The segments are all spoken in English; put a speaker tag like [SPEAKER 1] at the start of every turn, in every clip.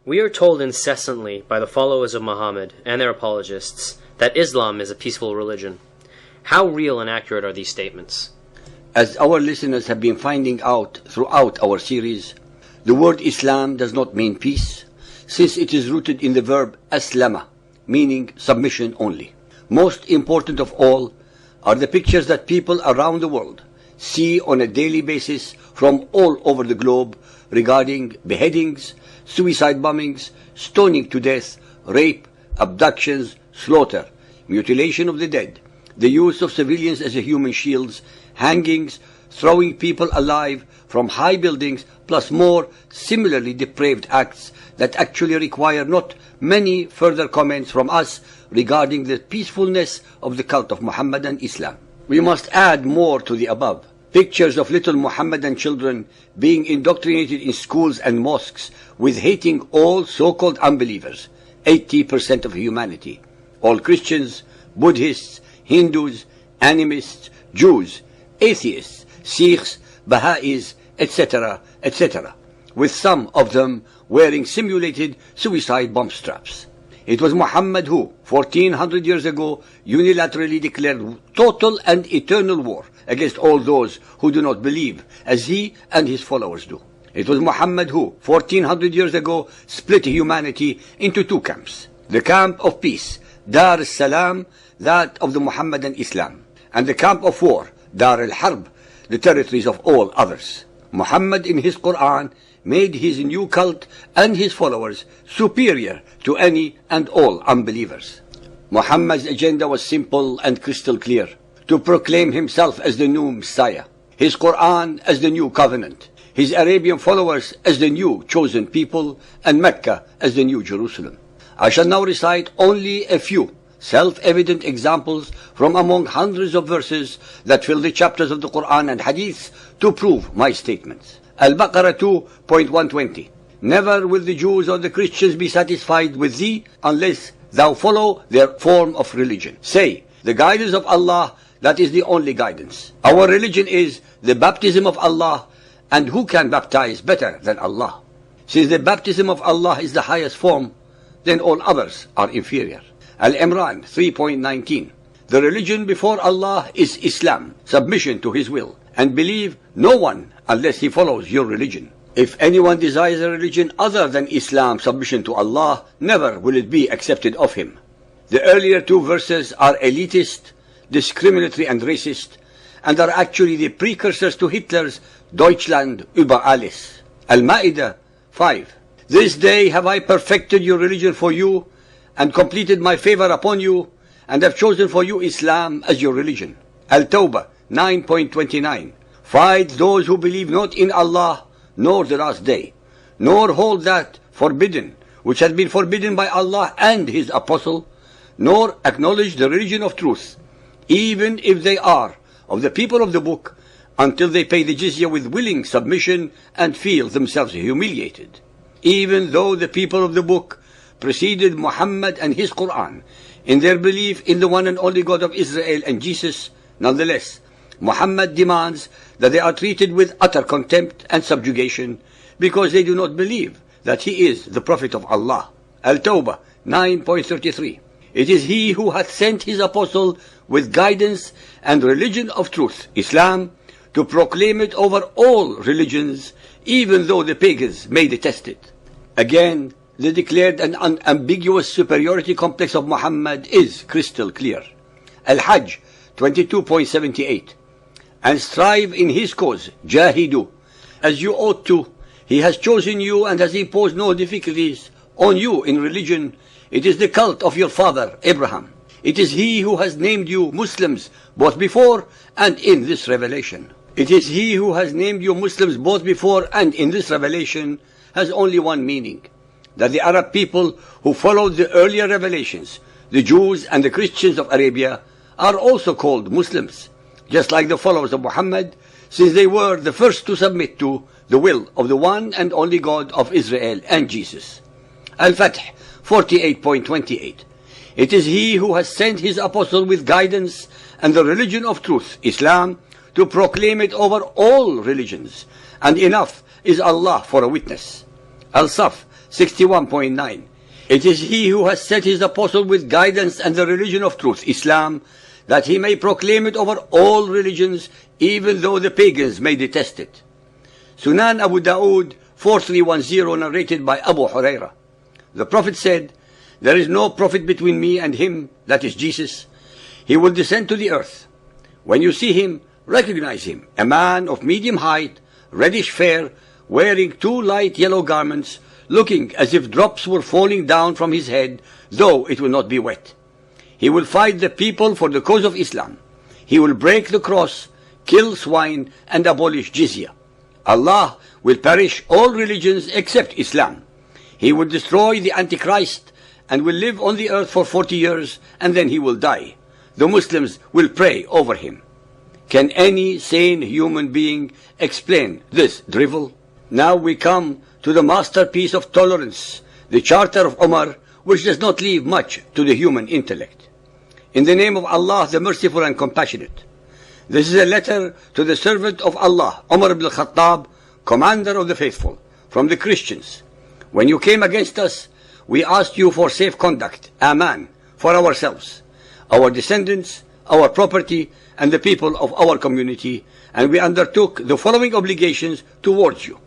[SPEAKER 1] We are told incessantly by the followers of Muhammad and their apologists that Islam is a peaceful religion. How real and accurate are these statements?
[SPEAKER 2] As our listeners have been finding out throughout our series, the word Islam does not mean peace, since it is rooted in the verb aslama, meaning submission only. Most important of all are the pictures that people around the world see on a daily basis from all over the globe regarding beheadings, suicide bombings, stoning to death, rape, abductions, slaughter, mutilation of the dead, the use of civilians as human shields, hangings, throwing people alive from high buildings, plus more similarly depraved acts that actually require not many further comments from us regarding the peacefulness of the cult of Muhammadan Islam. We must add more to the above. Pictures of little Muhammadan children being indoctrinated in schools and mosques with hating all so-called unbelievers, 80% of humanity, all Christians, Buddhists, Hindus, animists, Jews, atheists, Sikhs, Baha'is, etc., etc., with some of them wearing simulated suicide bomb straps. It was Muhammad who, 1400 years ago, unilaterally declared total and eternal war against all those who do not believe as he and his followers do. It was Muhammad who, 1400 years ago, split humanity into two camps. The camp of peace, Dar al-Salam, that of the Muhammadan Islam, and the camp of war, Dar al-Harb, the territories of all others. Muhammad in his Quran made his new cult and his followers superior to any and all unbelievers. Muhammad's agenda was simple and crystal clear: to proclaim himself as the new Messiah, his Quran as the new covenant, his Arabian followers as the new chosen people, and Mecca as the new Jerusalem. I shall now recite only a few self-evident examples from among hundreds of verses that fill the chapters of the Quran and Hadith to prove my statements. Al-Baqarah 2.120. Never will the Jews or the Christians be satisfied with thee unless thou follow their form of religion. Say, the guidance of Allah, that is the only guidance. Our religion is the baptism of Allah, and who can baptize better than Allah? Since the baptism of Allah is the highest form, then all others are inferior. Al-Imran 3.19. The religion before Allah is Islam, submission to His will, and believe no one unless he follows your religion. If anyone desires a religion other than Islam, submission to Allah, never will it be accepted of him. The earlier two verses are elitist, discriminatory and racist, and are actually the precursors to Hitler's Deutschland über alles. Al-Ma'idah 5. This day have I perfected your religion for you, and completed my favor upon you, and have chosen for you Islam as your religion. Al-Tawbah 9.29. Fight those who believe not in Allah, nor the last day, nor hold that forbidden, which has been forbidden by Allah and His Apostle, nor acknowledge the religion of truth, even if they are of the people of the book, until they pay the jizya with willing submission and feel themselves humiliated. Even though the people of the book preceded Muhammad and his Quran in their belief in the one and only God of Israel and Jesus, nonetheless, Muhammad demands that they are treated with utter contempt and subjugation because they do not believe that he is the Prophet of Allah. Al-Tawbah 9.33. It is he who hath sent his apostle with guidance and religion of truth, Islam, to proclaim it over all religions, even though the pagans may detest it. Again, the declared and unambiguous superiority complex of Muhammad is crystal clear. Al-Hajj 22.78. And strive in his cause, Jahidu, as you ought to. He has chosen you and has imposed no difficulties on you in religion. It is the cult of your father, Abraham. It is he who has named you Muslims, both before and in this revelation. It is he who has named you Muslims both before and in this revelation has only one meaning: that the Arab people who followed the earlier revelations, the Jews and the Christians of Arabia, are also called Muslims, just like the followers of Muhammad, since they were the first to submit to the will of the one and only God of Israel and Jesus. Al-Fath 48.28. It is he who has sent his apostle with guidance and the religion of truth, Islam, to proclaim it over all religions, and enough is Allah for a witness. Al-Saf 61.9. It is he who has sent his apostle with guidance and the religion of truth, Islam, that he may proclaim it over all religions, even though the pagans may detest it. Sunan Abu Dawood 4310, narrated by Abu Huraira. The Prophet said, "There is no prophet between me and him, that is Jesus. He will descend to the earth. When you see him, recognize him, a man of medium height, reddish fair, wearing 2 light yellow garments, looking as if drops were falling down from his head, though it will not be wet. He will fight the people for the cause of Islam. He will break the cross, kill swine, and abolish jizya. Allah will perish all religions except Islam. He will destroy the Antichrist and will live on the earth for 40 years, and then he will die. The Muslims will pray over him." Can any sane human being explain this drivel? Now we come to the masterpiece of tolerance, the Charter of Umar, which does not leave much to the human intellect. In the name of Allah, the Merciful and Compassionate. This is a letter to the servant of Allah, Umar ibn al-Khattab, commander of the faithful, from the Christians. When you came against us, we asked you for safe conduct, aman, for ourselves, our descendants, our property, and the people of our community, and we undertook the following obligations towards you.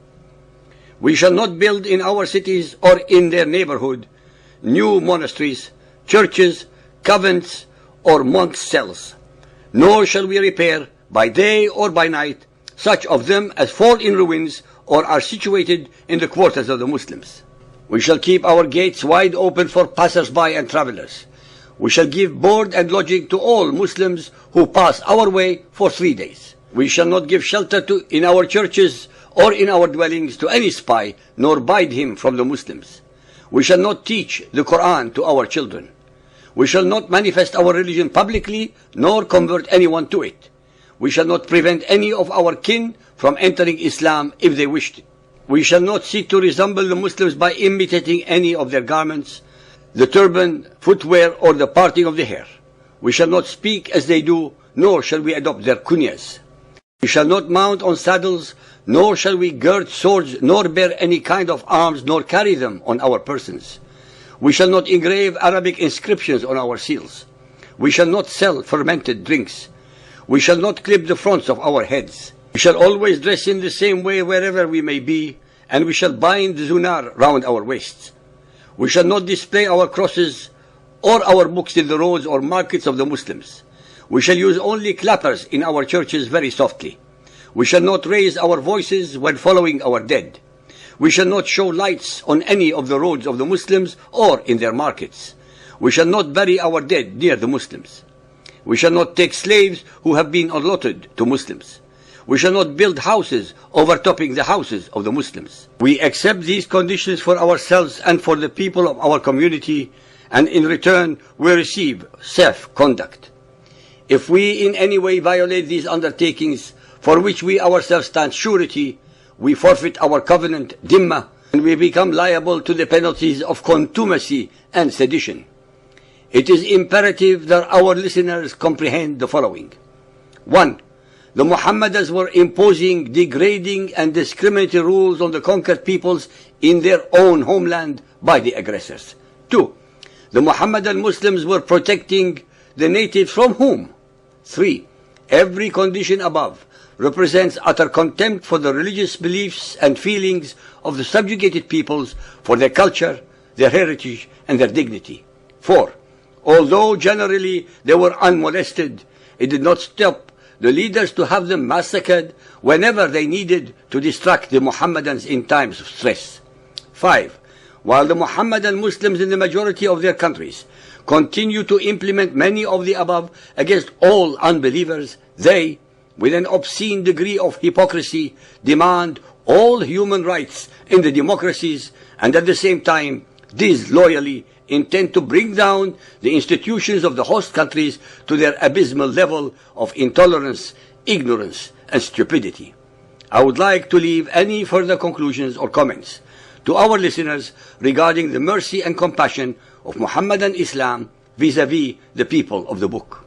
[SPEAKER 2] We shall not build in our cities or in their neighborhood new monasteries, churches, convents, or monks' cells. Nor shall we repair, by day or by night, such of them as fall in ruins or are situated in the quarters of the Muslims. We shall keep our gates wide open for passers-by and travelers. We shall give board and lodging to all Muslims who pass our way for 3 days. We shall not give shelter in our churches or in our dwellings to any spy, nor bide him from the Muslims. We shall not teach the Quran to our children. We shall not manifest our religion publicly, nor convert anyone to it. We shall not prevent any of our kin from entering Islam if they wished it. We shall not seek to resemble the Muslims by imitating any of their garments, the turban, footwear, or the parting of the hair. We shall not speak as they do, nor shall we adopt their kunyas. We shall not mount on saddles, nor shall we gird swords, nor bear any kind of arms, nor carry them on our persons. We shall not engrave Arabic inscriptions on our seals. We shall not sell fermented drinks. We shall not clip the fronts of our heads. We shall always dress in the same way wherever we may be, and we shall bind the zunar round our waists. We shall not display our crosses or our books in the roads or markets of the Muslims. We shall use only clappers in our churches very softly. We shall not raise our voices when following our dead. We shall not show lights on any of the roads of the Muslims or in their markets. We shall not bury our dead near the Muslims. We shall not take slaves who have been allotted to Muslims. We shall not build houses overtopping the houses of the Muslims. We accept these conditions for ourselves and for the people of our community, and in return we receive safe conduct. If we in any way violate these undertakings, for which we ourselves stand surety, we forfeit our covenant, dhimma, and we become liable to the penalties of contumacy and sedition. It is imperative that our listeners comprehend the following. 1. The Muhammadans were imposing degrading and discriminatory rules on the conquered peoples in their own homeland by the aggressors. 2. The Muhammadan Muslims were protecting the natives from whom? 3. Every condition above represents utter contempt for the religious beliefs and feelings of the subjugated peoples, for their culture, their heritage, and their dignity. 4. Although generally they were unmolested, it did not stop the leaders to have them massacred whenever they needed to distract the Muhammadans in times of stress. 5. While the Muhammadan Muslims in the majority of their countries continue to implement many of the above against all unbelievers, they, with an obscene degree of hypocrisy, demand all human rights in the democracies, and at the same time disloyally intend to bring down the institutions of the host countries to their abysmal level of intolerance, ignorance, and stupidity. I would like to leave any further conclusions or comments to our listeners regarding the mercy and compassion of Muhammadan Islam vis-à-vis the people of the book.